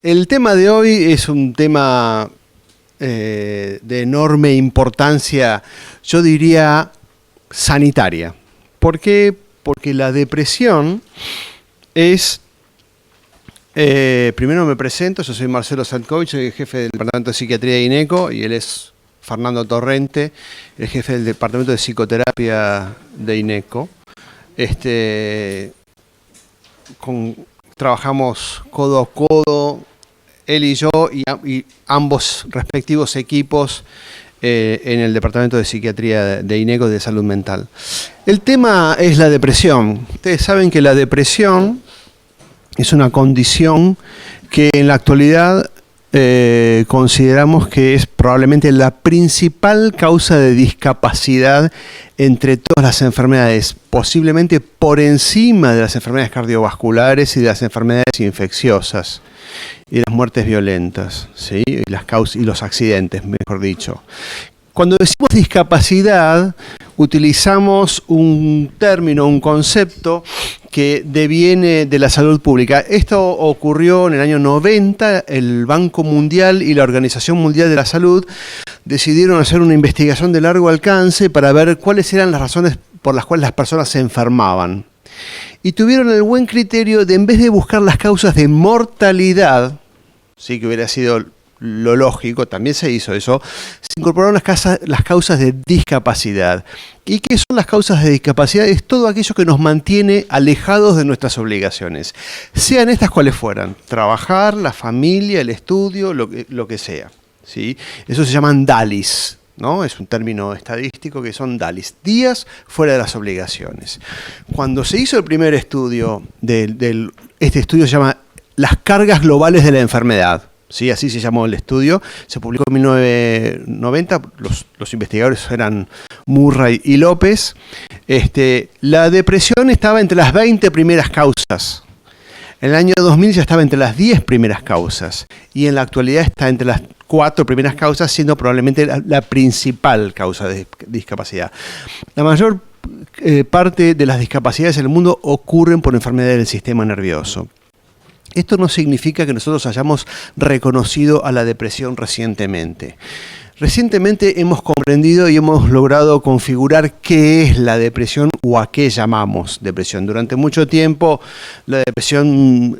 El tema de hoy es un tema de enorme importancia, yo diría sanitaria. ¿Por qué? Porque la depresión es, primero me presento, yo soy Marcelo Santkovich, soy el jefe del Departamento de Psiquiatría de INECO y él es Fernando Torrente, el jefe del Departamento de Psicoterapia de INECO. Trabajamos codo a codo, él y yo, y ambos respectivos equipos en el Departamento de Psiquiatría de INECO de Salud Mental. El tema es la depresión. Ustedes saben que la depresión es una condición que en la actualidad consideramos que es probablemente la principal causa de discapacidad entre todas las enfermedades, posiblemente por encima de las enfermedades cardiovasculares y de las enfermedades infecciosas y las muertes violentas, ¿sí? Y los accidentes, mejor dicho. Cuando decimos discapacidad, utilizamos un término, un concepto que deviene de la salud pública. Esto ocurrió en el año 90, el Banco Mundial y la Organización Mundial de la Salud decidieron hacer una investigación de largo alcance para ver cuáles eran las razones por las cuales las personas se enfermaban. Y tuvieron el buen criterio de, en vez de buscar las causas de mortalidad, sí, que hubiera sido lo lógico, también se hizo eso, se incorporaron las causas de discapacidad. ¿Y qué son las causas de discapacidad? Es todo aquello que nos mantiene alejados de nuestras obligaciones, sean estas cuales fueran: trabajar, la familia, el estudio, lo que sea, ¿sí? Eso se llaman DALYs, ¿no? Es un término estadístico que son DALYs, días fuera de las obligaciones. Cuando se hizo el primer estudio, este estudio se llama Las cargas globales de la enfermedad, ¿sí? Así se llamó el estudio, se publicó en 1990, los investigadores eran Murray y López. La depresión estaba entre las 20 primeras causas. En el año 2000 ya estaba entre las 10 primeras causas y en la actualidad está entre las 4 primeras causas, siendo probablemente la principal causa de discapacidad. La mayor parte de las discapacidades en el mundo ocurren por enfermedades del sistema nervioso. Esto no significa que nosotros hayamos reconocido a la depresión recientemente. Recientemente hemos comprendido y hemos logrado configurar qué es la depresión o a qué llamamos depresión. Durante mucho tiempo, la depresión,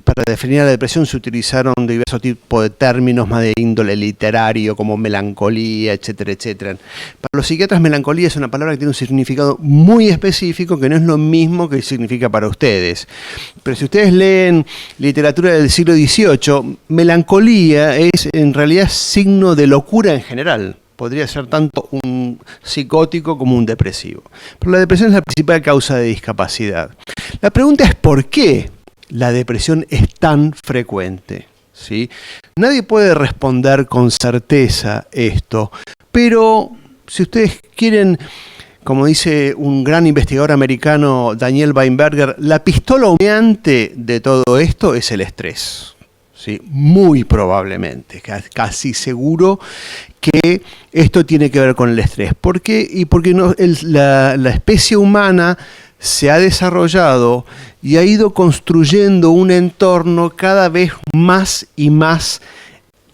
para definir la depresión se utilizaron diversos tipos de términos más de índole literario, como melancolía, etcétera, etcétera. Para los psiquiatras, melancolía es una palabra que tiene un significado muy específico, que no es lo mismo que significa para ustedes. Pero si ustedes leen literatura del siglo XVIII, melancolía es en realidad signo de locura en general. Podría ser tanto un psicótico como un depresivo. Pero la depresión es la principal causa de discapacidad. La pregunta es ¿por qué la depresión es tan frecuente? ¿Sí? Nadie puede responder con certeza esto, pero si ustedes quieren, como dice un gran investigador americano, Daniel Weinberger, la pistola humeante de todo esto es el estrés. ¿Sí? Muy probablemente, casi seguro que esto tiene que ver con el estrés. ¿Por qué? Y porque la especie humana se ha desarrollado y ha ido construyendo un entorno cada vez más y más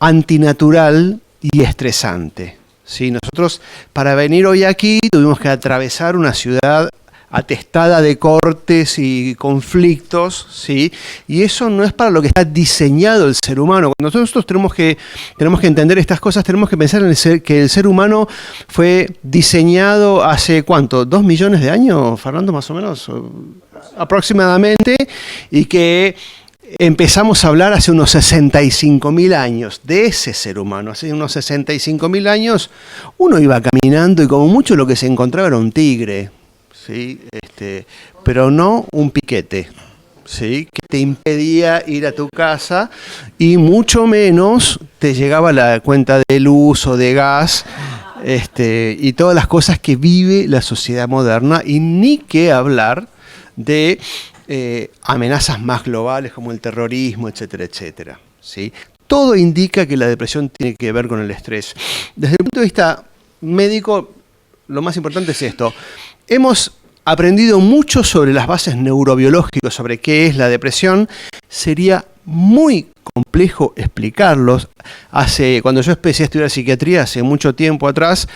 antinatural y estresante. ¿Sí? Nosotros, para venir hoy aquí, tuvimos que atravesar una ciudad atestada de cortes y conflictos, ¿sí? Y eso no es para lo que está diseñado el ser humano. Cuando nosotros tenemos que entender estas cosas, tenemos que pensar en que el ser humano fue diseñado hace, ¿cuánto? ¿2 millones de años, Fernando, más o menos? Aproximadamente, y que empezamos a hablar hace unos 65.000 años de ese ser humano. Hace unos 65.000 años uno iba caminando y como mucho lo que se encontraba era un tigre, ¿sí? Pero no un piquete, ¿sí? Que te impedía ir a tu casa y mucho menos te llegaba la cuenta de luz o de gas, y todas las cosas que vive la sociedad moderna, y ni qué hablar de amenazas más globales como el terrorismo, etcétera, etcétera, ¿sí? Todo indica que la depresión tiene que ver con el estrés. Desde el punto de vista médico, lo más importante es esto. Hemos aprendido mucho sobre las bases neurobiológicas, sobre qué es la depresión. Sería muy complejo explicarlos. Cuando yo empecé a estudiar psiquiatría, hace mucho tiempo atrás,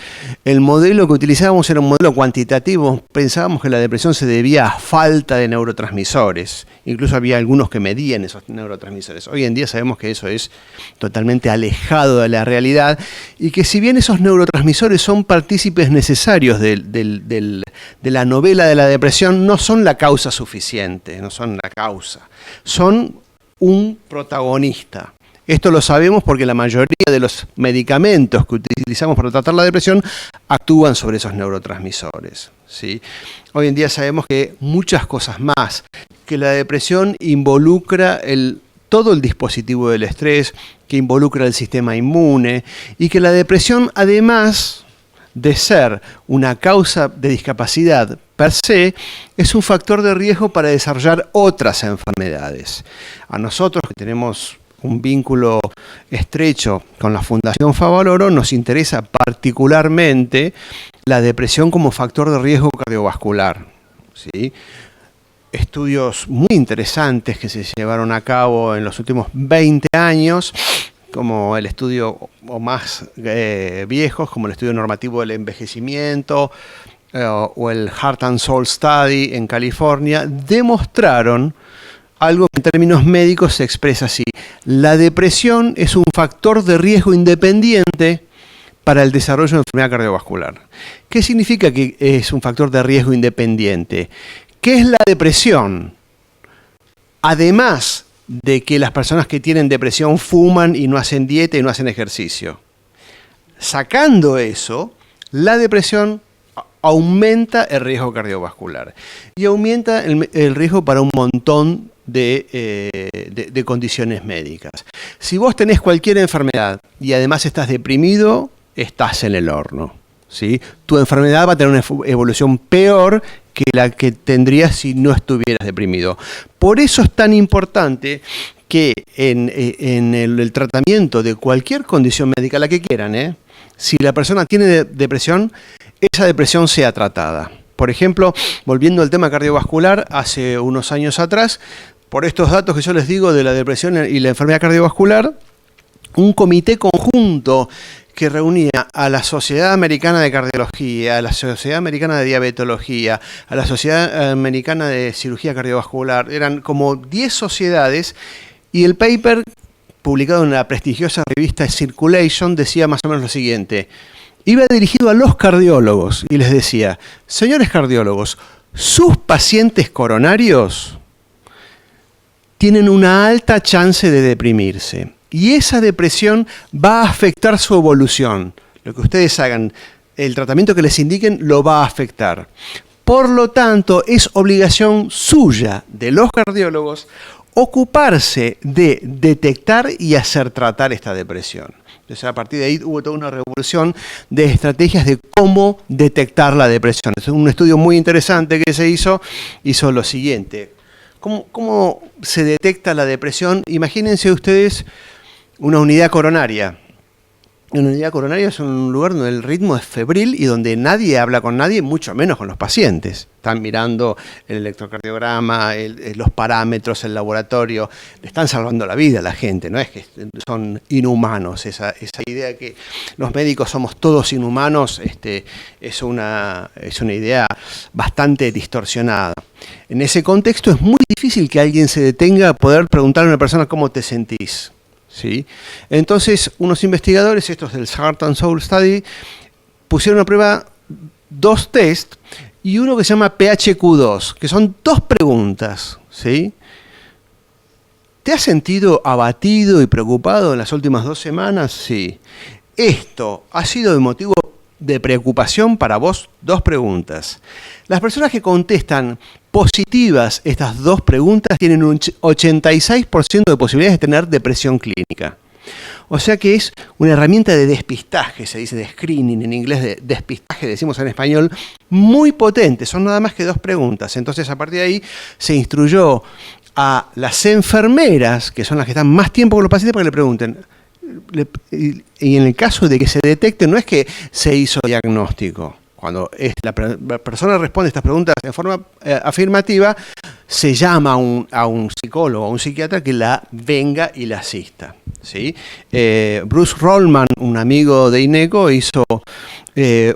el modelo que utilizábamos era un modelo cuantitativo. Pensábamos que la depresión se debía a falta de neurotransmisores. Incluso había algunos que medían esos neurotransmisores. Hoy en día sabemos que eso es totalmente alejado de la realidad y que si bien esos neurotransmisores son partícipes necesarios de la novela de la depresión, no son la causa suficiente, no son la causa. Son un protagonista. Esto lo sabemos porque la mayoría de los medicamentos que utilizamos para tratar la depresión actúan sobre esos neurotransmisores, ¿sí? Hoy en día sabemos que muchas cosas más, que la depresión involucra todo el dispositivo del estrés, que involucra el sistema inmune y que la depresión, además de ser una causa de discapacidad per se, es un factor de riesgo para desarrollar otras enfermedades. A nosotros, que tenemos un vínculo estrecho con la Fundación Favaloro, nos interesa particularmente la depresión como factor de riesgo cardiovascular, ¿sí? Estudios muy interesantes que se llevaron a cabo en los últimos 20 años, como el estudio, o más viejos, como el estudio normativo del envejecimiento o el Heart and Soul Study en California, demostraron algo que en términos médicos se expresa así: la depresión es un factor de riesgo independiente para el desarrollo de enfermedad cardiovascular. ¿Qué significa que es un factor de riesgo independiente? ¿Qué es la depresión? Además de que las personas que tienen depresión fuman y no hacen dieta y no hacen ejercicio. Sacando eso, la depresión aumenta el riesgo cardiovascular y aumenta el riesgo para un montón de condiciones médicas. Si vos tenés cualquier enfermedad y además estás deprimido, estás en el horno, ¿sí? Tu enfermedad va a tener una evolución peor que la que tendrías si no estuvieras deprimido. Por eso es tan importante que en el tratamiento de cualquier condición médica, la que quieran, si la persona tiene depresión, esa depresión sea tratada. Por ejemplo, volviendo al tema cardiovascular, hace unos años atrás, por estos datos que yo les digo de la depresión y la enfermedad cardiovascular, un comité conjunto que reunía a la Sociedad Americana de Cardiología, a la Sociedad Americana de Diabetología, a la Sociedad Americana de Cirugía Cardiovascular, eran como 10 sociedades, y el paper publicado en la prestigiosa revista Circulation decía más o menos lo siguiente: iba dirigido a los cardiólogos y les decía: señores cardiólogos, sus pacientes coronarios tienen una alta chance de deprimirse. Y esa depresión va a afectar su evolución. Lo que ustedes hagan, el tratamiento que les indiquen, lo va a afectar. Por lo tanto, es obligación suya, de los cardiólogos, ocuparse de detectar y hacer tratar esta depresión. Entonces, a partir de ahí hubo toda una revolución de estrategias de cómo detectar la depresión. Es un estudio muy interesante que se hizo lo siguiente. ¿Cómo se detecta la depresión? Imagínense ustedes una unidad coronaria. Una unidad coronaria es un lugar donde el ritmo es febril y donde nadie habla con nadie, mucho menos con los pacientes. Están mirando el electrocardiograma, los parámetros, el laboratorio. Le están salvando la vida a la gente, no es que son inhumanos. Esa idea que los médicos somos todos inhumanos es una idea bastante distorsionada. En ese contexto es muy difícil que alguien se detenga a poder preguntarle a una persona cómo te sentís, ¿sí? Entonces, unos investigadores, estos del Heart and Soul Study, pusieron a prueba 2 test y uno que se llama PHQ-2, que son 2 preguntas, ¿sí? ¿Te has sentido abatido y preocupado en las últimas 2 semanas? Sí. ¿Esto ha sido de motivo de preocupación para vos? 2 preguntas. Las personas que contestan positivas estas 2 preguntas tienen un 86% de posibilidades de tener depresión clínica. O sea que es una herramienta de despistaje, se dice de screening, en inglés de despistaje, decimos en español, muy potente. Son nada más que 2 preguntas. Entonces, a partir de ahí se instruyó a las enfermeras, que son las que están más tiempo con los pacientes, para que le pregunten. Y en el caso de que se detecte, no es que se hizo diagnóstico. Cuando la persona responde estas preguntas de forma afirmativa, se llama a un psicólogo, a un psiquiatra que la venga y la asista, ¿sí? Bruce Rollman, un amigo de INECO, hizo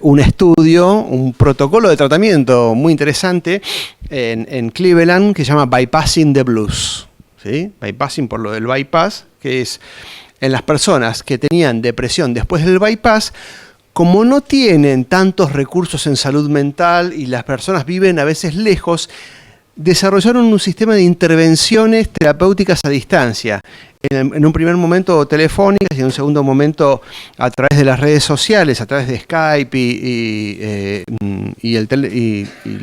un estudio, un protocolo de tratamiento muy interesante en Cleveland que se llama Bypassing the Blues, ¿sí? Bypassing por lo del bypass, que es en las personas que tenían depresión después del bypass, como no tienen tantos recursos en salud mental y las personas viven a veces lejos, desarrollaron un sistema de intervenciones terapéuticas a distancia. En un primer momento telefónicas y en un segundo momento a través de las redes sociales, a través de Skype y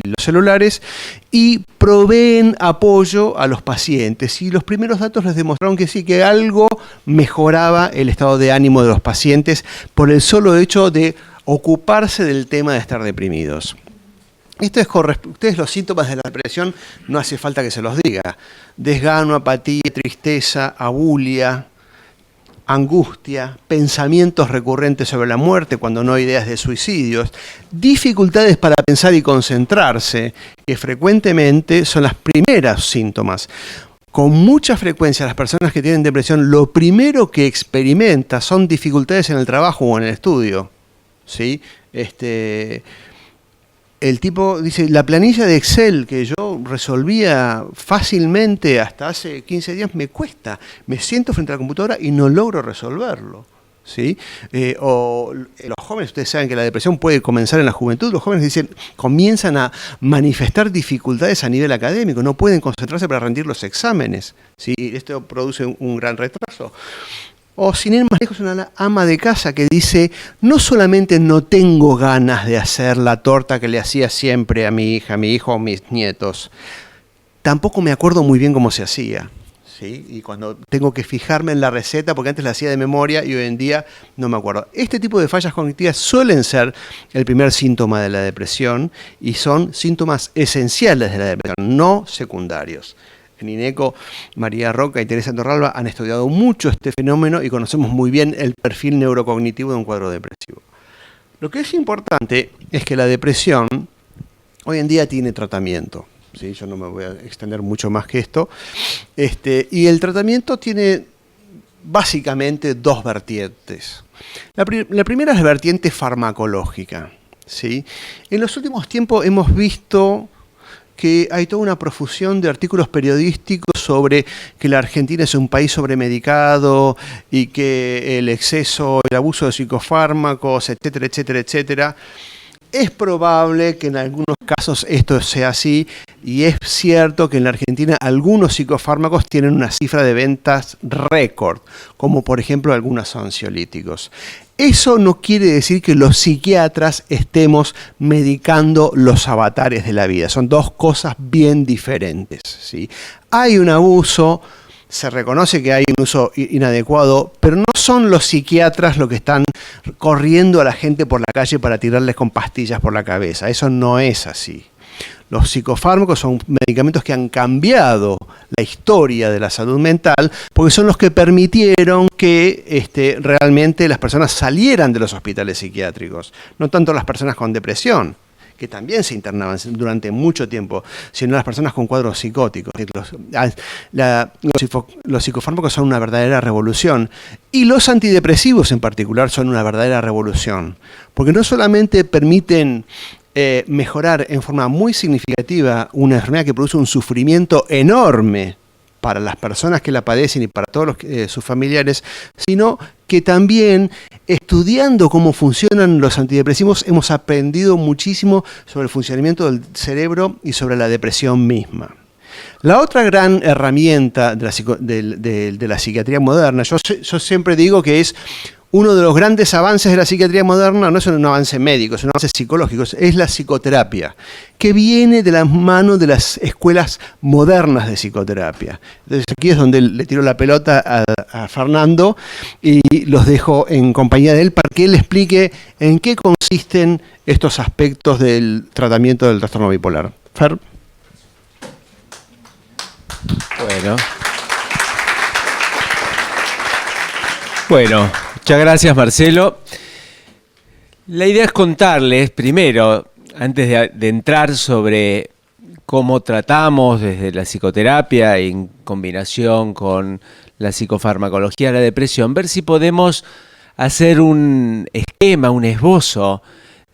los celulares, y proveen apoyo a los pacientes. Y los primeros datos les demostraron que sí, que algo mejoraba el estado de ánimo de los pacientes por el solo hecho de ocuparse del tema de estar deprimidos. Esto es ustedes los síntomas de la depresión no hace falta que se los diga. Desgano, apatía, tristeza, abulia, angustia, pensamientos recurrentes sobre la muerte cuando no hay ideas de suicidios, dificultades para pensar y concentrarse, que frecuentemente son las primeras síntomas. Con mucha frecuencia las personas que tienen depresión lo primero que experimenta son dificultades en el trabajo o en el estudio, ¿sí? El tipo dice, la planilla de Excel que yo resolvía fácilmente hasta hace 15 días me cuesta. Me siento frente a la computadora y no logro resolverlo, ¿sí? O los jóvenes, ustedes saben que la depresión puede comenzar en la juventud. Los jóvenes comienzan a manifestar dificultades a nivel académico. No pueden concentrarse para rendir los exámenes, ¿sí? Esto produce un gran retraso. O sin ir más lejos, una ama de casa que dice, no solamente no tengo ganas de hacer la torta que le hacía siempre a mi hija, a mi hijo o a mis nietos, tampoco me acuerdo muy bien cómo se hacía, ¿sí? Y cuando tengo que fijarme en la receta, porque antes la hacía de memoria y hoy en día no me acuerdo. Este tipo de fallas cognitivas suelen ser el primer síntoma de la depresión y son síntomas esenciales de la depresión, no secundarios. En INECO, María Roca y Teresa Torralba han estudiado mucho este fenómeno y conocemos muy bien el perfil neurocognitivo de un cuadro depresivo. Lo que es importante es que la depresión hoy en día tiene tratamiento, ¿sí? Yo no me voy a extender mucho más que esto. Y el tratamiento tiene básicamente dos vertientes. La primera es la vertiente farmacológica, ¿sí? En los últimos tiempos hemos visto que hay toda una profusión de artículos periodísticos sobre que la Argentina es un país sobremedicado y que el exceso, el abuso de psicofármacos, etcétera, etcétera, etcétera. Es probable que en algunos casos esto sea así y es cierto que en la Argentina algunos psicofármacos tienen una cifra de ventas récord, como por ejemplo algunos ansiolíticos. Eso no quiere decir que los psiquiatras estemos medicando los avatares de la vida. Son dos cosas bien diferentes, ¿sí? Hay un abuso, se reconoce que hay un uso inadecuado, pero no son los psiquiatras los que están corriendo a la gente por la calle para tirarles con pastillas por la cabeza. Eso no es así. Los psicofármacos son medicamentos que han cambiado la historia de la salud mental porque son los que permitieron que realmente las personas salieran de los hospitales psiquiátricos. No tanto las personas con depresión, que también se internaban durante mucho tiempo, sino las personas con cuadros psicóticos. Los psicofármacos son una verdadera revolución y los antidepresivos en particular son una verdadera revolución, porque no solamente permiten mejorar en forma muy significativa una enfermedad que produce un sufrimiento enorme para las personas que la padecen y para todos sus familiares, sino que también estudiando cómo funcionan los antidepresivos hemos aprendido muchísimo sobre el funcionamiento del cerebro y sobre la depresión misma. La otra gran herramienta de la psiquiatría moderna, yo siempre digo que es uno de los grandes avances de la psiquiatría moderna, no es un avance médico, es un avance psicológico, es la psicoterapia, que viene de las manos de las escuelas modernas de psicoterapia. Entonces aquí es donde le tiro la pelota a Fernando y los dejo en compañía de él para que él explique en qué consisten estos aspectos del tratamiento del trastorno bipolar. Fer. Bueno, muchas gracias, Marcelo. La idea es contarles, primero, antes de entrar sobre cómo tratamos desde la psicoterapia en combinación con la psicofarmacología la depresión, ver si podemos hacer un esquema, un esbozo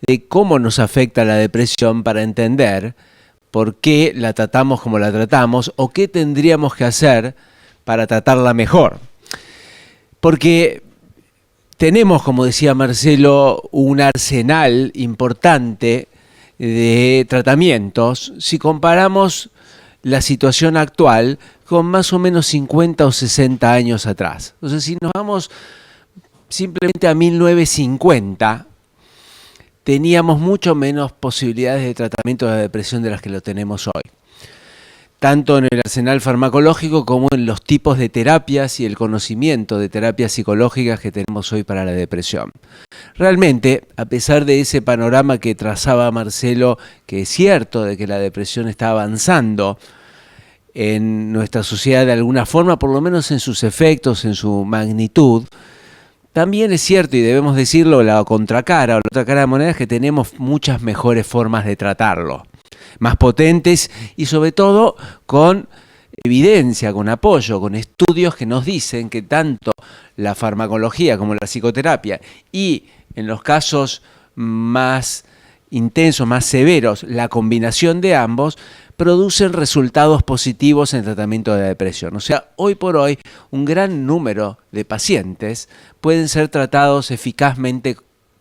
de cómo nos afecta la depresión para entender por qué la tratamos como la tratamos o qué tendríamos que hacer para tratarla mejor. Porque tenemos, como decía Marcelo, un arsenal importante de tratamientos si comparamos la situación actual con más o menos 50 o 60 años atrás. Entonces, si nos vamos simplemente a 1950, teníamos mucho menos posibilidades de tratamiento de la depresión de las que lo tenemos hoy, tanto en el arsenal farmacológico como en los tipos de terapias y el conocimiento de terapias psicológicas que tenemos hoy para la depresión. Realmente, a pesar de ese panorama que trazaba Marcelo, que es cierto de que la depresión está avanzando en nuestra sociedad de alguna forma, por lo menos en sus efectos, en su magnitud, también es cierto, y debemos decirlo, la contracara o la otra cara de la moneda es que tenemos muchas mejores formas de tratarlo, más potentes y sobre todo con evidencia, con apoyo, con estudios que nos dicen que tanto la farmacología como la psicoterapia y en los casos más intensos, más severos, la combinación de ambos producen resultados positivos en el tratamiento de la depresión. O sea, hoy por hoy un gran número de pacientes pueden ser tratados eficazmente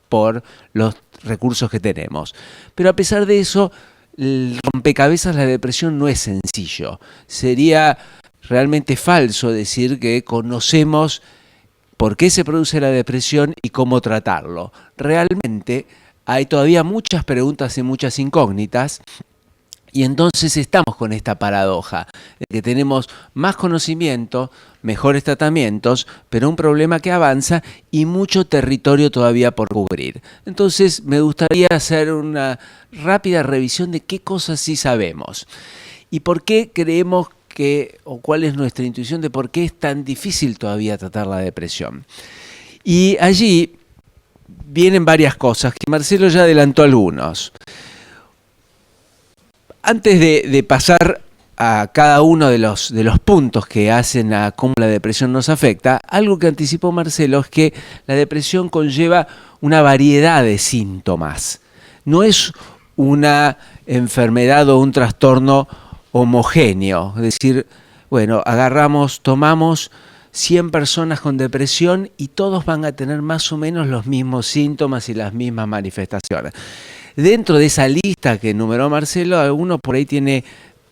por los recursos que tenemos. Pero a pesar de eso, el rompecabezas de la depresión no es sencillo. Sería realmente falso decir que conocemos por qué se produce la depresión y cómo tratarlo. Realmente hay todavía muchas preguntas y muchas incógnitas. Y entonces estamos con esta paradoja de que tenemos más conocimiento, mejores tratamientos, pero un problema que avanza y mucho territorio todavía por cubrir. Entonces me gustaría hacer una rápida revisión de qué cosas sí sabemos y por qué creemos que, o cuál es nuestra intuición de por qué es tan difícil todavía tratar la depresión. Y allí vienen varias cosas que Marcelo ya adelantó algunos. Antes de pasar a cada uno de los puntos que hacen a cómo la depresión nos afecta, algo que anticipó Marcelo es que la depresión conlleva una variedad de síntomas. No es una enfermedad o un trastorno homogéneo. Es decir, bueno, tomamos 100 personas con depresión y todos van a tener más o menos los mismos síntomas y las mismas manifestaciones. Dentro de esa lista que enumeró Marcelo, alguno por ahí tiene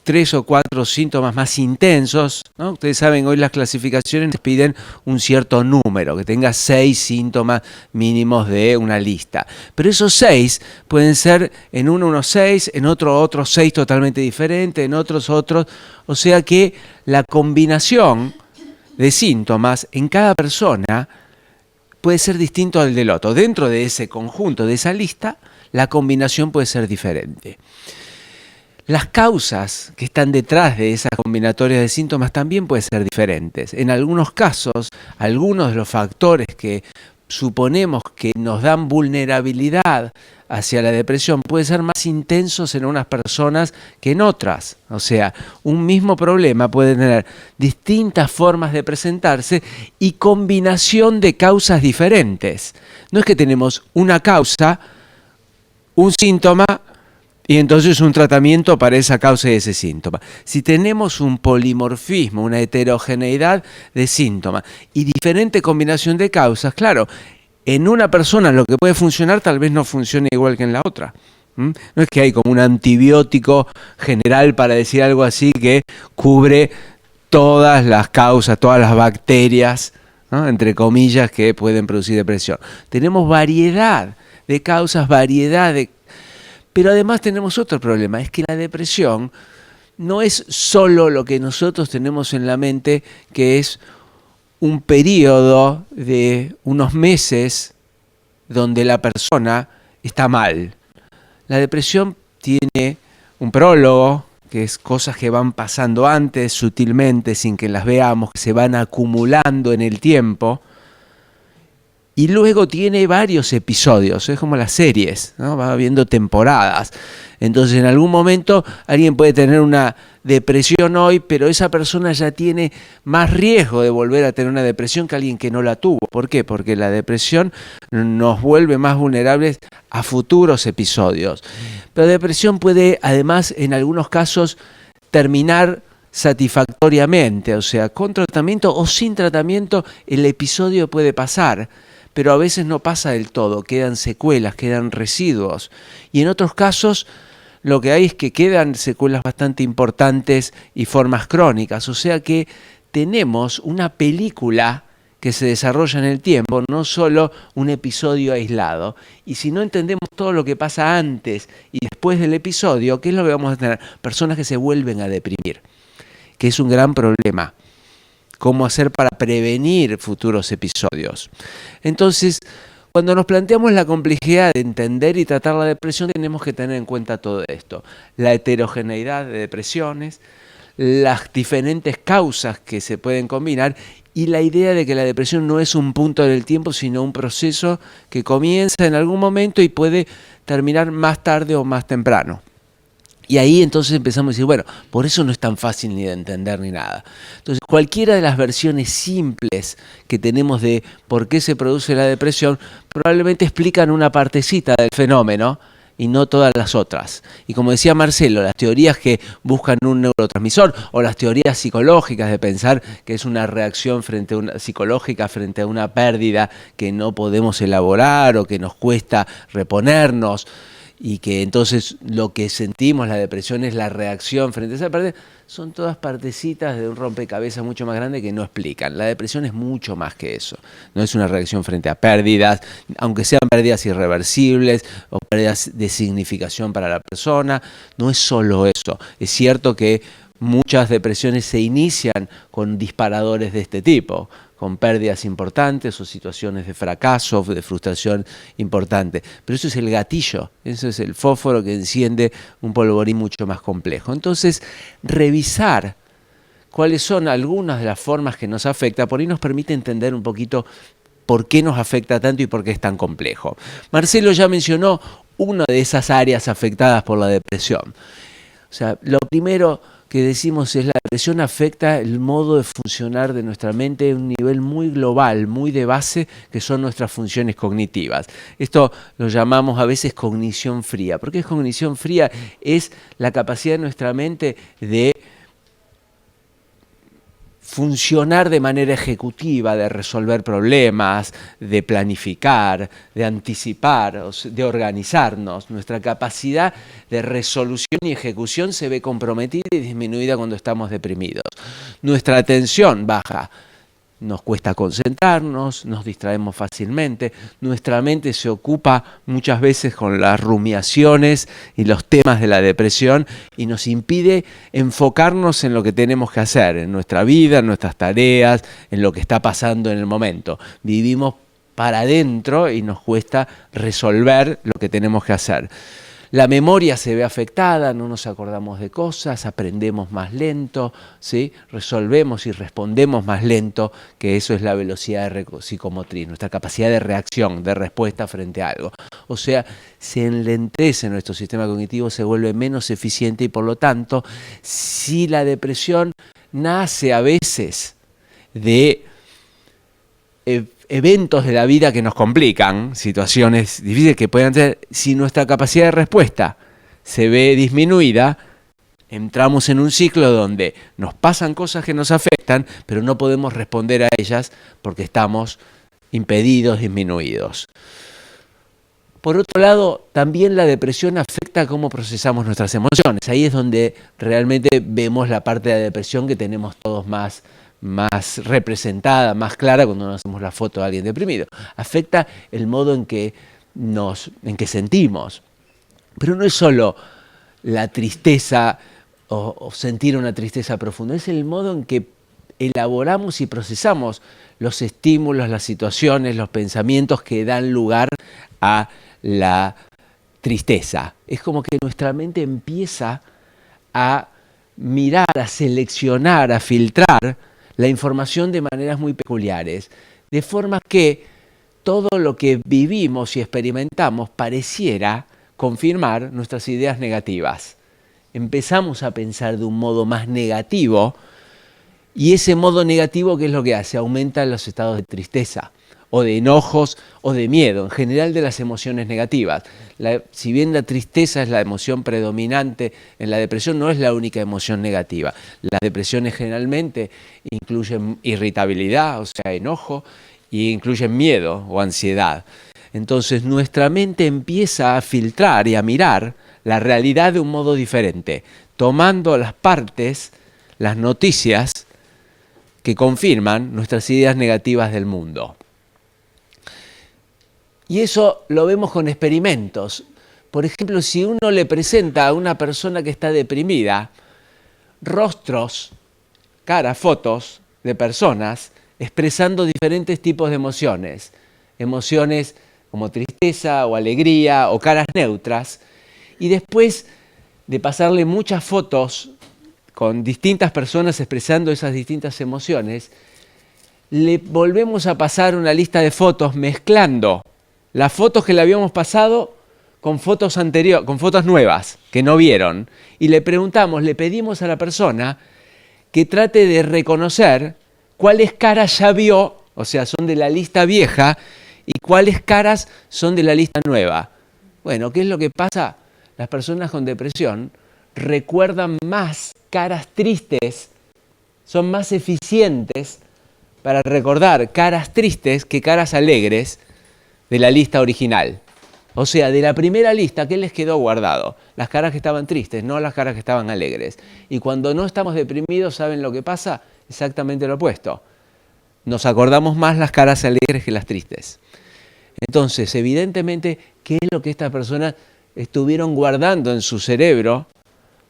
3 o 4 síntomas más intensos, ¿no? Ustedes saben, hoy las clasificaciones piden un cierto número, que tenga 6 síntomas mínimos de una lista. Pero esos 6 pueden ser en unos 6, en otros 6 totalmente diferentes, en otros. O sea que la combinación de síntomas en cada persona puede ser distinto al del otro. Dentro de ese conjunto, de esa lista, la combinación puede ser diferente. Las causas que están detrás de esas combinatorias de síntomas también pueden ser diferentes. En algunos casos, algunos de los factores que suponemos que nos dan vulnerabilidad hacia la depresión pueden ser más intensos en unas personas que en otras. O sea, un mismo problema puede tener distintas formas de presentarse y combinación de causas diferentes. No es que tenemos una causa, un síntoma y entonces un tratamiento para esa causa y ese síntoma. Si tenemos un polimorfismo, una heterogeneidad de síntomas y diferente combinación de causas, claro, en una persona lo que puede funcionar tal vez no funcione igual que en la otra. No es que hay como un antibiótico general, para decir algo así, que cubre todas las causas, todas las bacterias, ¿no?, entre comillas, que pueden producir depresión. Tenemos variedad de causas, pero además tenemos otro problema, es que la depresión no es solo lo que nosotros tenemos en la mente, que es un periodo de unos meses donde la persona está mal. La depresión tiene un prólogo, que es cosas que van pasando antes, sutilmente, sin que las veamos, que se van acumulando en el tiempo, y después hay un y luego tiene varios episodios, es como las series, ¿no? Va habiendo temporadas. Entonces en algún momento alguien puede tener una depresión hoy, pero esa persona ya tiene más riesgo de volver a tener una depresión que alguien que no la tuvo. ¿Por qué? Porque la depresión nos vuelve más vulnerables a futuros episodios. Pero la depresión puede además en algunos casos terminar satisfactoriamente, o sea, con tratamiento o sin tratamiento el episodio puede pasar, pero a veces no pasa del todo, quedan secuelas, quedan residuos. Y en otros casos lo que hay es que quedan secuelas bastante importantes y formas crónicas, o sea que tenemos una película que se desarrolla en el tiempo, no solo un episodio aislado. Y si no entendemos todo lo que pasa antes y después del episodio, ¿qué es lo que vamos a tener? Personas que se vuelven a deprimir, que es un gran problema. ¿Cómo hacer para prevenir futuros episodios? Entonces, cuando nos planteamos la complejidad de entender y tratar la depresión, tenemos que tener en cuenta todo esto. La heterogeneidad de depresiones, las diferentes causas que se pueden combinar y la idea de que la depresión no es un punto del tiempo, sino un proceso que comienza en algún momento y puede terminar más tarde o más temprano. Y ahí entonces empezamos a decir, bueno, por eso no es tan fácil ni de entender ni nada. Entonces, cualquiera de las versiones simples que tenemos de por qué se produce la depresión, probablemente explican una partecita del fenómeno y no todas las otras. Y como decía Marcelo, las teorías que buscan un neurotransmisor o las teorías psicológicas de pensar que es una reacción psicológica frente a una pérdida que no podemos elaborar o que nos cuesta reponernos, y que entonces lo que sentimos, la depresión, es la reacción frente a esa pérdida, son todas partecitas de un rompecabezas mucho más grande que no explican. La depresión es mucho más que eso. No es una reacción frente a pérdidas, aunque sean pérdidas irreversibles o pérdidas de significación para la persona, no es solo eso. Es cierto que muchas depresiones se inician con disparadores de este tipo, con pérdidas importantes o situaciones de fracaso, de frustración importante. Pero eso es el gatillo, eso es el fósforo que enciende un polvorín mucho más complejo. Entonces, revisar cuáles son algunas de las formas que nos afecta, por ahí nos permite entender un poquito por qué nos afecta tanto y por qué es tan complejo. Marcelo ya mencionó una de esas áreas afectadas por la depresión. O sea, lo primero que decimos es la depresión afecta el modo de funcionar de nuestra mente a un nivel muy global, muy de base, que son nuestras funciones cognitivas. Esto lo llamamos a veces cognición fría. ¿Por qué es cognición fría? Es la capacidad de nuestra mente de funcionar de manera ejecutiva, de resolver problemas, de planificar, de anticipar, de organizarnos. Nuestra capacidad de resolución y ejecución se ve comprometida y disminuida cuando estamos deprimidos. Nuestra atención baja. Nos cuesta concentrarnos, nos distraemos fácilmente, nuestra mente se ocupa muchas veces con las rumiaciones y los temas de la depresión y nos impide enfocarnos en lo que tenemos que hacer, en nuestra vida, en nuestras tareas, en lo que está pasando en el momento. Vivimos para adentro y nos cuesta resolver lo que tenemos que hacer. La memoria se ve afectada, no nos acordamos de cosas, aprendemos más lento, ¿sí? Resolvemos y respondemos más lento, que eso es la velocidad psicomotriz, nuestra capacidad de reacción, de respuesta frente a algo. O sea, se enlentece nuestro sistema cognitivo, se vuelve menos eficiente y por lo tanto, si la depresión nace a veces de eventos de la vida que nos complican, situaciones difíciles que pueden ser, si nuestra capacidad de respuesta se ve disminuida, entramos en un ciclo donde nos pasan cosas que nos afectan, pero no podemos responder a ellas porque estamos impedidos, disminuidos. Por otro lado, también la depresión afecta cómo procesamos nuestras emociones. Ahí es donde realmente vemos la parte de la depresión que tenemos todos más representada, más clara cuando nos hacemos la foto de alguien deprimido. Afecta el modo en que sentimos. Pero no es solo la tristeza o sentir una tristeza profunda, es el modo en que elaboramos y procesamos los estímulos, las situaciones, los pensamientos que dan lugar a la tristeza. Es como que nuestra mente empieza a mirar, a seleccionar, a filtrar la información de maneras muy peculiares, de forma que todo lo que vivimos y experimentamos pareciera confirmar nuestras ideas negativas. Empezamos a pensar de un modo más negativo, y ese modo negativo, ¿qué es lo que hace? Aumenta los estados de tristeza, o de enojos, o de miedo, en general de las emociones negativas. Si bien la tristeza es la emoción predominante en la depresión, no es la única emoción negativa. Las depresiones generalmente incluyen irritabilidad, o sea, enojo, y incluyen miedo o ansiedad. Entonces nuestra mente empieza a filtrar y a mirar la realidad de un modo diferente, tomando las partes, las noticias que confirman nuestras ideas negativas del mundo. Y eso lo vemos con experimentos. Por ejemplo, si uno le presenta a una persona que está deprimida rostros, caras, fotos de personas expresando diferentes tipos de emociones, emociones como tristeza o alegría o caras neutras, y después de pasarle muchas fotos con distintas personas expresando esas distintas emociones, le volvemos a pasar una lista de fotos mezclando las fotos que le habíamos pasado con fotos anteriores, con fotos nuevas que no vieron, y le pedimos a la persona que trate de reconocer cuáles caras ya vio, o sea, son de la lista vieja, y cuáles caras son de la lista nueva. Bueno, ¿qué es lo que pasa? Las personas con depresión recuerdan más caras tristes, son más eficientes para recordar caras tristes que caras alegres de la lista original. O sea, de la primera lista, ¿qué les quedó guardado? Las caras que estaban tristes, no las caras que estaban alegres. Y cuando no estamos deprimidos, ¿saben lo que pasa? Exactamente lo opuesto. Nos acordamos más las caras alegres que las tristes. Entonces, evidentemente, ¿qué es lo que estas personas estuvieron guardando en su cerebro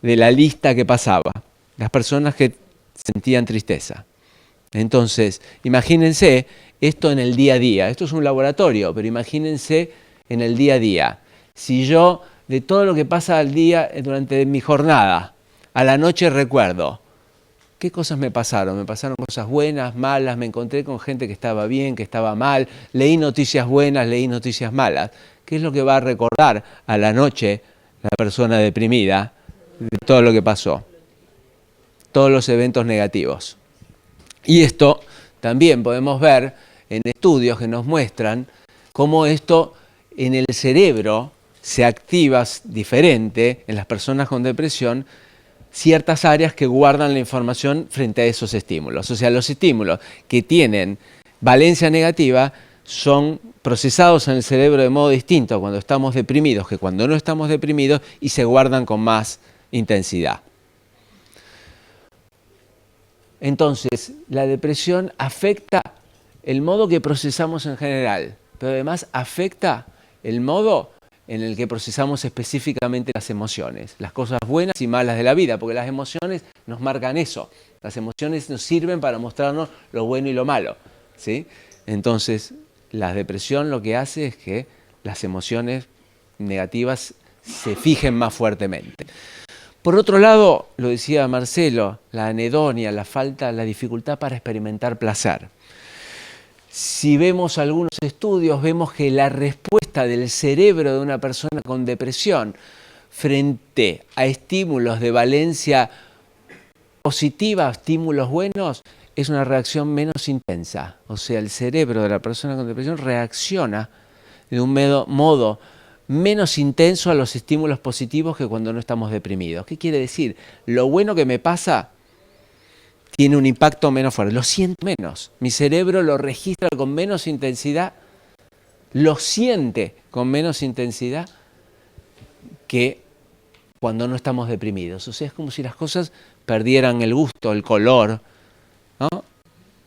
de la lista que pasaba? Las personas que sentían tristeza. Entonces, imagínense esto en el día a día. Esto es un laboratorio, pero imagínense en el día a día. Si yo, de todo lo que pasa al día durante mi jornada, a la noche recuerdo, ¿qué cosas me pasaron? Me pasaron cosas buenas, malas, me encontré con gente que estaba bien, que estaba mal, leí noticias buenas, leí noticias malas. ¿Qué es lo que va a recordar a la noche la persona deprimida de todo lo que pasó? Todos los eventos negativos. Y esto también podemos ver en estudios que nos muestran cómo esto en el cerebro se activa diferente en las personas con depresión, ciertas áreas que guardan la información frente a esos estímulos. O sea, los estímulos que tienen valencia negativa son procesados en el cerebro de modo distinto cuando estamos deprimidos que cuando no estamos deprimidos, y se guardan con más intensidad. Entonces, la depresión afecta el modo que procesamos en general, pero además afecta el modo en el que procesamos específicamente las emociones, las cosas buenas y malas de la vida, porque las emociones nos marcan eso. Las emociones nos sirven para mostrarnos lo bueno y lo malo, ¿sí? Entonces, la depresión lo que hace es que las emociones negativas se fijen más fuertemente. Por otro lado, lo decía Marcelo, la anedonia, la dificultad para experimentar placer. Si vemos algunos estudios, vemos que la respuesta del cerebro de una persona con depresión frente a estímulos de valencia positiva, estímulos buenos, es una reacción menos intensa. O sea, el cerebro de la persona con depresión reacciona de un modo menos intenso a los estímulos positivos que cuando no estamos deprimidos. ¿Qué quiere decir? Lo bueno que me pasa tiene un impacto menos fuerte, lo siento menos. Mi cerebro lo registra con menos intensidad, lo siente con menos intensidad que cuando no estamos deprimidos. O sea, es como si las cosas perdieran el gusto, el color, ¿no?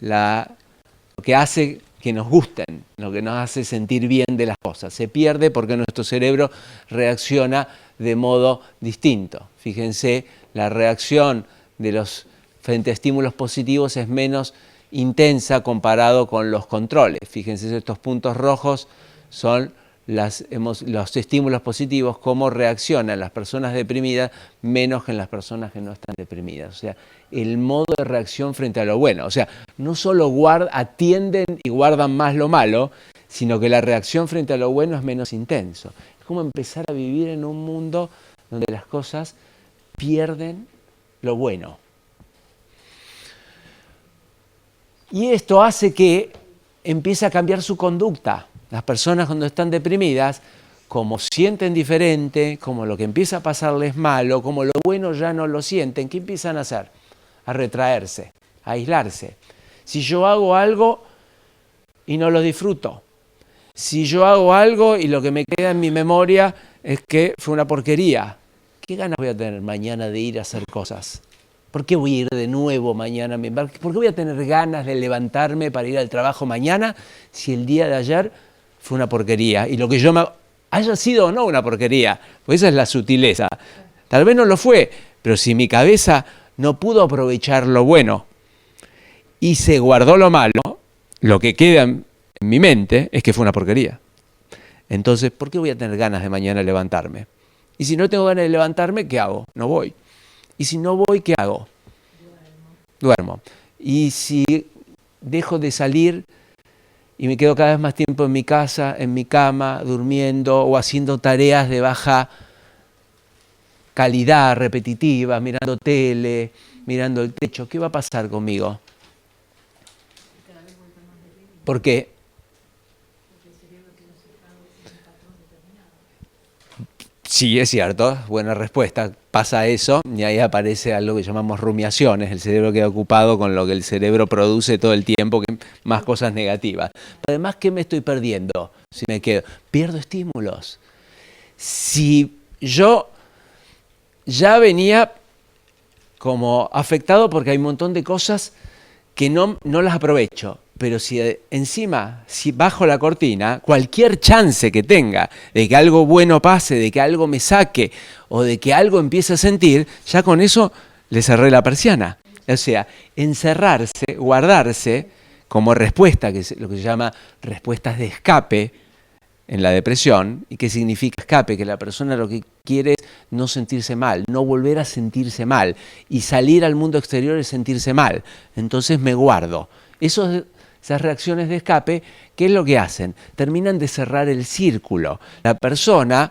Lo que hace que nos gusten, lo que nos hace sentir bien de las cosas. Se pierde porque nuestro cerebro reacciona de modo distinto. Fíjense, la reacción de los frente a estímulos positivos es menos intensa comparado con los controles. Fíjense, estos puntos rojos son los estímulos positivos, cómo reaccionan las personas deprimidas menos que en las personas que no están deprimidas. O sea, el modo de reacción frente a lo bueno. O sea, no solo atienden y guardan más lo malo, sino que la reacción frente a lo bueno es menos intenso. Es como empezar a vivir en un mundo donde las cosas pierden lo bueno. Y esto hace que empiece a cambiar su conducta. Las personas cuando están deprimidas, como sienten diferente, como lo que empieza a pasarles malo, como lo bueno ya no lo sienten, ¿qué empiezan a hacer? A retraerse, a aislarse. Si yo hago algo y no lo disfruto, si yo hago algo y lo que me queda en mi memoria es que fue una porquería, ¿qué ganas voy a tener mañana de ir a hacer cosas? ¿Por qué voy a ir de nuevo mañana? ¿Por qué voy a tener ganas de levantarme para ir al trabajo mañana si el día de ayer fue una porquería? Y lo que yo me haya sido o no una porquería, pues esa es la sutileza. Tal vez no lo fue, pero si mi cabeza no pudo aprovechar lo bueno y se guardó lo malo, lo que queda en mi mente es que fue una porquería. Entonces, ¿por qué voy a tener ganas de mañana levantarme? Y si no tengo ganas de levantarme, ¿qué hago? No voy. Y si no voy, ¿qué hago? Duermo. Y si dejo de salir y me quedo cada vez más tiempo en mi casa, en mi cama, durmiendo o haciendo tareas de baja calidad, repetitivas, mirando tele, mirando el techo, ¿qué va a pasar conmigo? ¿Por qué? Sí, es cierto, buena respuesta. Pasa eso y ahí aparece algo que llamamos rumiaciones. El cerebro queda ocupado con lo que el cerebro produce todo el tiempo, que más cosas negativas. Además, ¿qué me estoy perdiendo si me quedo? Pierdo estímulos. Si yo ya venía como afectado porque hay un montón de cosas que no las aprovecho, pero si encima, si bajo la cortina, cualquier chance que tenga de que algo bueno pase, de que algo me saque o de que algo empiece a sentir, ya con eso le cerré la persiana. O sea, encerrarse, guardarse como respuesta, que es lo que se llama respuestas de escape en la depresión. ¿Y qué significa escape? Que la persona lo que quiere es no sentirse mal, no volver a sentirse mal. Y salir al mundo exterior es sentirse mal. Entonces me guardo. Esas reacciones de escape, ¿qué es lo que hacen? Terminan de cerrar el círculo. La persona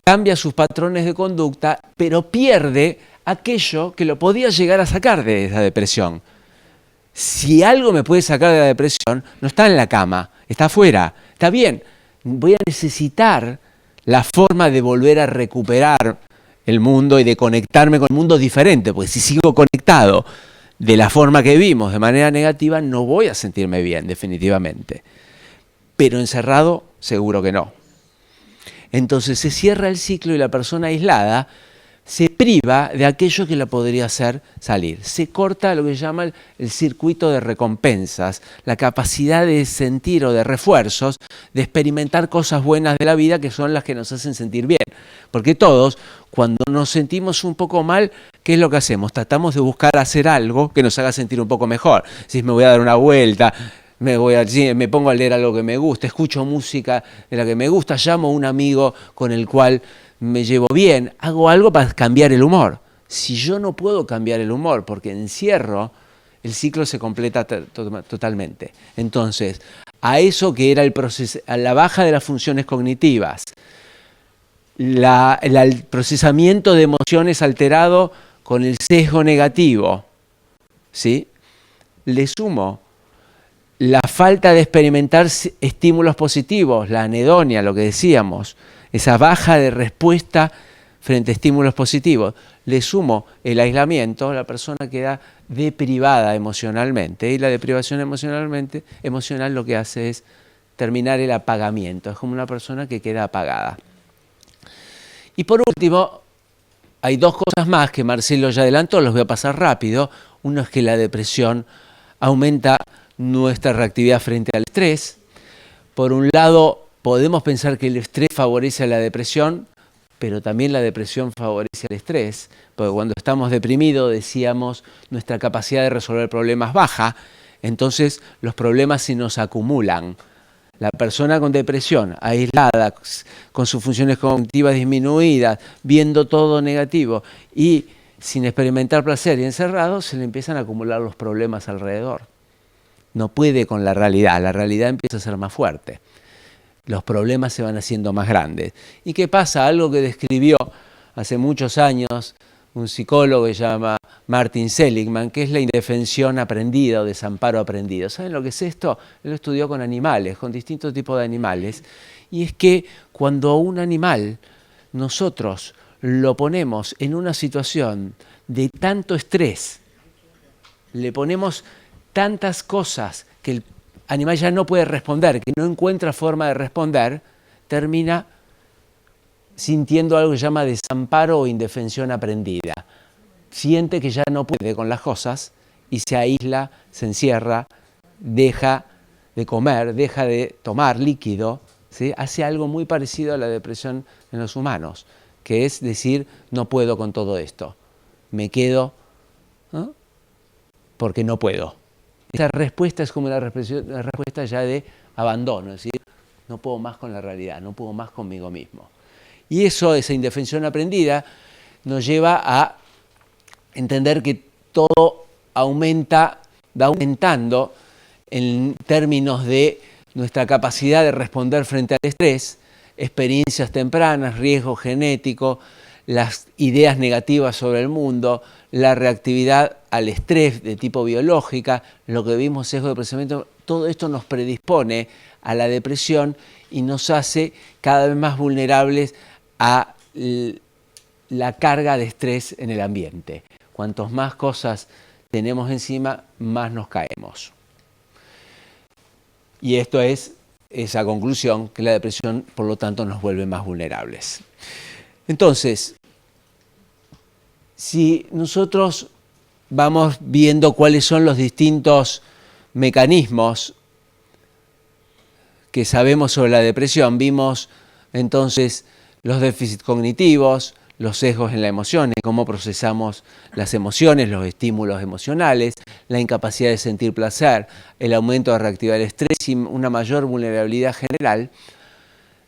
cambia sus patrones de conducta, pero pierde aquello que lo podía llegar a sacar de esa depresión. Si algo me puede sacar de la depresión, no está en la cama, está afuera. Está bien, voy a necesitar la forma de volver a recuperar el mundo y de conectarme con el mundo diferente, porque si sigo conectado de la forma que vimos, de manera negativa, no voy a sentirme bien, definitivamente. Pero encerrado, seguro que no. Entonces se cierra el ciclo y la persona aislada se priva de aquello que la podría hacer salir. Se corta lo que se llama el circuito de recompensas, la capacidad de sentir o de refuerzos, de experimentar cosas buenas de la vida que son las que nos hacen sentir bien. Porque todos, cuando nos sentimos un poco mal, ¿qué es lo que hacemos? Tratamos de buscar hacer algo que nos haga sentir un poco mejor. Si me voy a dar una vuelta, me pongo a leer algo que me gusta, escucho música de la que me gusta, llamo a un amigo con el cual me llevo bien, hago algo para cambiar el humor. Si yo no puedo cambiar el humor porque encierro, el ciclo se completa totalmente. Entonces, a eso que era a la baja de las funciones cognitivas, el procesamiento de emociones alterado con el sesgo negativo, ¿sí? Le sumo la falta de experimentar estímulos positivos, la anedonia, lo que decíamos, esa baja de respuesta frente a estímulos positivos. Le sumo el aislamiento, la persona queda deprivada emocionalmente, y la deprivación emocional lo que hace es terminar el apagamiento. Es como una persona que queda apagada. Y por último, hay dos cosas más que Marcelo ya adelantó, los voy a pasar rápido. Uno es que la depresión aumenta nuestra reactividad frente al estrés. Por un lado, podemos pensar que el estrés favorece a la depresión, pero también la depresión favorece al estrés, porque cuando estamos deprimidos, decíamos, nuestra capacidad de resolver problemas baja, entonces los problemas se nos acumulan. La persona con depresión, aislada, con sus funciones cognitivas disminuidas, viendo todo negativo y sin experimentar placer y encerrado, se le empiezan a acumular los problemas alrededor. no puede con la realidad empieza a ser más fuerte. Los problemas se van haciendo más grandes. ¿Y qué pasa? Algo que describió hace muchos años un psicólogo que se llama Martin Seligman, que es la indefensión aprendida o desamparo aprendido. ¿Saben lo que es esto? Él lo estudió con animales, con distintos tipos de animales. Y es que cuando un animal nosotros lo ponemos en una situación de tanto estrés, le ponemos tantas cosas que el animal ya no puede responder, que no encuentra forma de responder, termina sintiendo algo que se llama desamparo o indefensión aprendida. Siente que ya no puede con las cosas y se aísla, se encierra, deja de comer, deja de tomar líquido, ¿sí? Hace algo muy parecido a la depresión en los humanos, que es decir, no puedo con todo esto, me quedo, ¿no? Porque no puedo. Esa respuesta es como la respuesta ya de abandono, es decir, no puedo más con la realidad, no puedo más conmigo mismo. Y eso, esa indefensión aprendida, nos lleva a entender que todo aumenta, va aumentando en términos de nuestra capacidad de responder frente al estrés, experiencias tempranas, riesgo genético, las ideas negativas sobre el mundo, la reactividad al estrés de tipo biológica, lo que vimos sesgo de procesamiento, todo esto nos predispone a la depresión y nos hace cada vez más vulnerables a la carga de estrés en el ambiente. Cuantos más cosas tenemos encima, más nos caemos. Y esto es esa conclusión, que la depresión, por lo tanto, nos vuelve más vulnerables. Entonces, si nosotros vamos viendo cuáles son los distintos mecanismos que sabemos sobre la depresión, vimos entonces los déficits cognitivos, los sesgos en la emoción, en cómo procesamos las emociones, los estímulos emocionales, la incapacidad de sentir placer, el aumento de reactividad del estrés y una mayor vulnerabilidad general.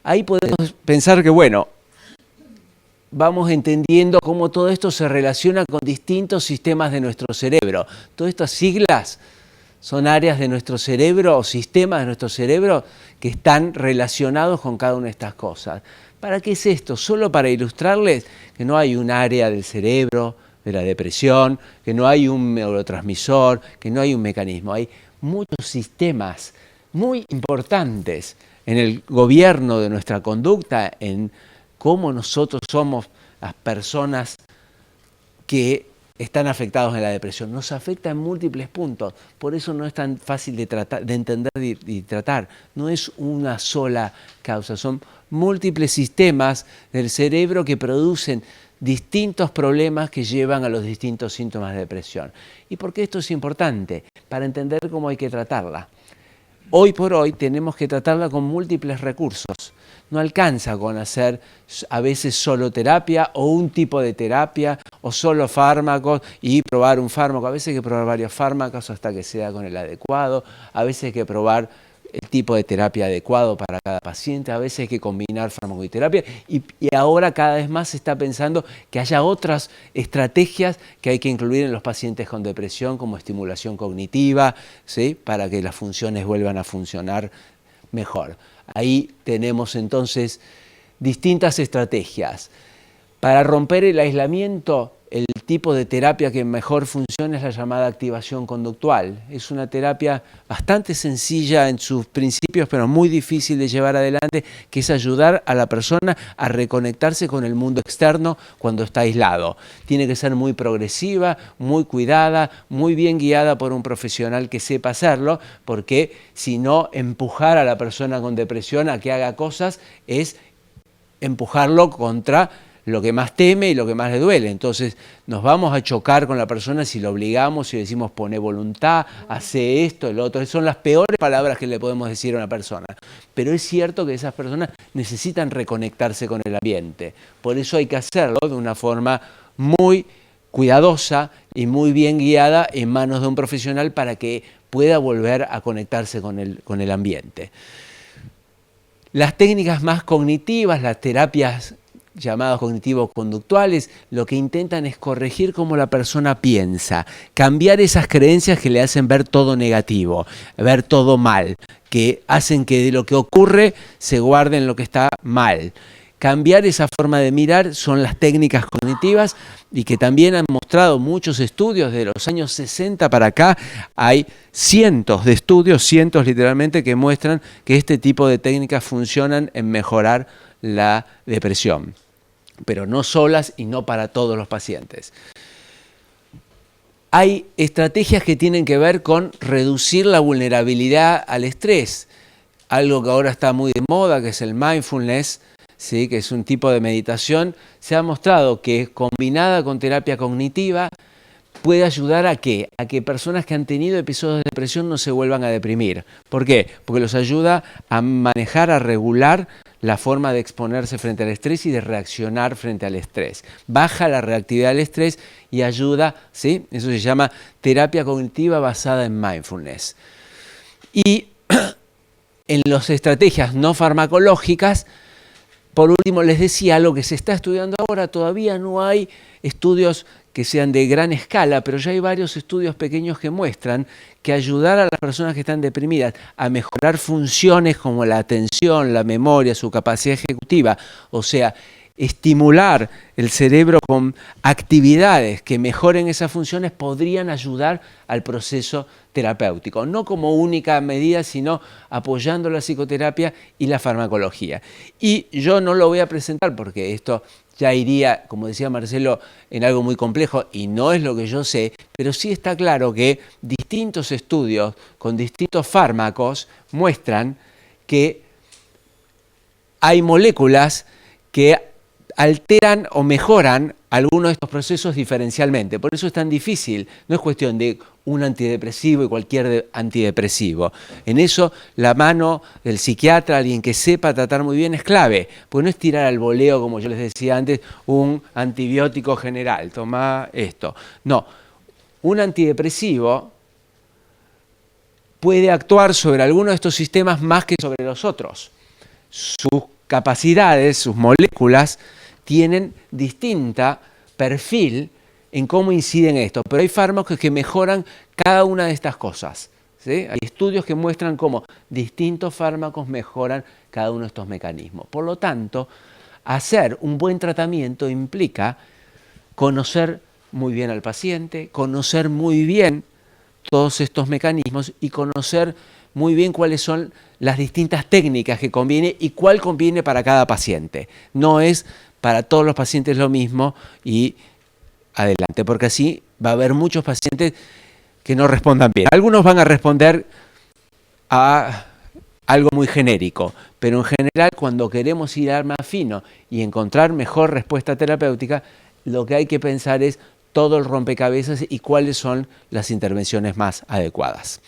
Ahí podemos pensar que, bueno, vamos entendiendo cómo todo esto se relaciona con distintos sistemas de nuestro cerebro. Todas estas siglas son áreas de nuestro cerebro o sistemas de nuestro cerebro que están relacionados con cada una de estas cosas. ¿Para qué es esto? Solo para ilustrarles que no hay un área del cerebro de la depresión, que no hay un neurotransmisor, que no hay un mecanismo. Hay muchos sistemas muy importantes en el gobierno de nuestra conducta, en cómo nosotros somos las personas que están afectados en la depresión. Nos afecta en múltiples puntos, por eso no es tan fácil de entender y tratar. No es una sola causa, son múltiples sistemas del cerebro que producen distintos problemas que llevan a los distintos síntomas de depresión. ¿Y por qué esto es importante? Para entender cómo hay que tratarla. Hoy por hoy tenemos que tratarla con múltiples recursos. No alcanza con hacer a veces solo terapia o un tipo de terapia o solo fármacos y probar un fármaco. A veces hay que probar varios fármacos hasta que sea con el adecuado. A veces hay que probar el tipo de terapia adecuado para cada paciente. A veces hay que combinar fármaco y terapia. Y ahora cada vez más se está pensando que haya otras estrategias que hay que incluir en los pacientes con depresión, como estimulación cognitiva, ¿sí? Para que las funciones vuelvan a funcionar mejor. Ahí tenemos entonces distintas estrategias. Para romper el aislamiento, el tipo de terapia que mejor funciona es la llamada activación conductual. Es una terapia bastante sencilla en sus principios, pero muy difícil de llevar adelante, que es ayudar a la persona a reconectarse con el mundo externo cuando está aislado. Tiene que ser muy progresiva, muy cuidada, muy bien guiada por un profesional que sepa hacerlo, porque si no, empujar a la persona con depresión a que haga cosas es empujarlo contra lo que más teme y lo que más le duele. Entonces nos vamos a chocar con la persona si lo obligamos, si le decimos poné voluntad, hace esto, el otro. Son las peores palabras que le podemos decir a una persona. Pero es cierto que esas personas necesitan reconectarse con el ambiente. Por eso hay que hacerlo de una forma muy cuidadosa y muy bien guiada en manos de un profesional para que pueda volver a conectarse con el ambiente. Las técnicas más cognitivas, las terapias llamados cognitivos conductuales, lo que intentan es corregir cómo la persona piensa, cambiar esas creencias que le hacen ver todo negativo, ver todo mal, que hacen que de lo que ocurre se guarden lo que está mal. Cambiar esa forma de mirar son las técnicas cognitivas y que también han mostrado muchos estudios de los años 60 para acá. Hay cientos de estudios, cientos literalmente, que muestran que este tipo de técnicas funcionan en mejorar la depresión, pero no solas y no para todos los pacientes. Hay estrategias que tienen que ver con reducir la vulnerabilidad al estrés, algo que ahora está muy de moda, que es el mindfulness, ¿sí? Que es un tipo de meditación. Se ha mostrado que combinada con terapia cognitiva puede ayudar a ¿qué? A que personas que han tenido episodios de depresión no se vuelvan a deprimir. ¿Por qué? Porque los ayuda a manejar, a regular la forma de exponerse frente al estrés y de reaccionar frente al estrés. Baja la reactividad del estrés y ayuda, ¿sí? Eso se llama terapia cognitiva basada en mindfulness. Y en las estrategias no farmacológicas, por último, les decía, lo que se está estudiando ahora, todavía no hay estudios que sean de gran escala, pero ya hay varios estudios pequeños que muestran que ayudar a las personas que están deprimidas a mejorar funciones como la atención, la memoria, su capacidad ejecutiva, o sea, estimular el cerebro con actividades que mejoren esas funciones podrían ayudar al proceso terapéutico, no como única medida, sino apoyando la psicoterapia y la farmacología. Y yo no lo voy a presentar porque esto ya iría, como decía Marcelo, en algo muy complejo y no es lo que yo sé, pero sí está claro que distintos estudios con distintos fármacos muestran que hay moléculas que alteran o mejoran algunos de estos procesos diferencialmente. Por eso es tan difícil, no es cuestión de un antidepresivo y cualquier antidepresivo. En eso la mano del psiquiatra, alguien que sepa tratar muy bien, es clave, porque no es tirar al voleo, como yo les decía antes, un antibiótico general, toma esto. No, un antidepresivo puede actuar sobre algunos de estos sistemas más que sobre los otros. Sus capacidades, sus moléculas, tienen distinta perfil en cómo inciden esto, pero hay fármacos que mejoran cada una de estas cosas, ¿sí? Hay estudios que muestran cómo distintos fármacos mejoran cada uno de estos mecanismos. Por lo tanto, hacer un buen tratamiento implica conocer muy bien al paciente, conocer muy bien todos estos mecanismos y conocer muy bien cuáles son las distintas técnicas que conviene y cuál conviene para cada paciente. No es para todos los pacientes lo mismo y adelante, porque así va a haber muchos pacientes que no respondan bien. Algunos van a responder a algo muy genérico, pero en general cuando queremos ir a más fino y encontrar mejor respuesta terapéutica, lo que hay que pensar es todo el rompecabezas y cuáles son las intervenciones más adecuadas.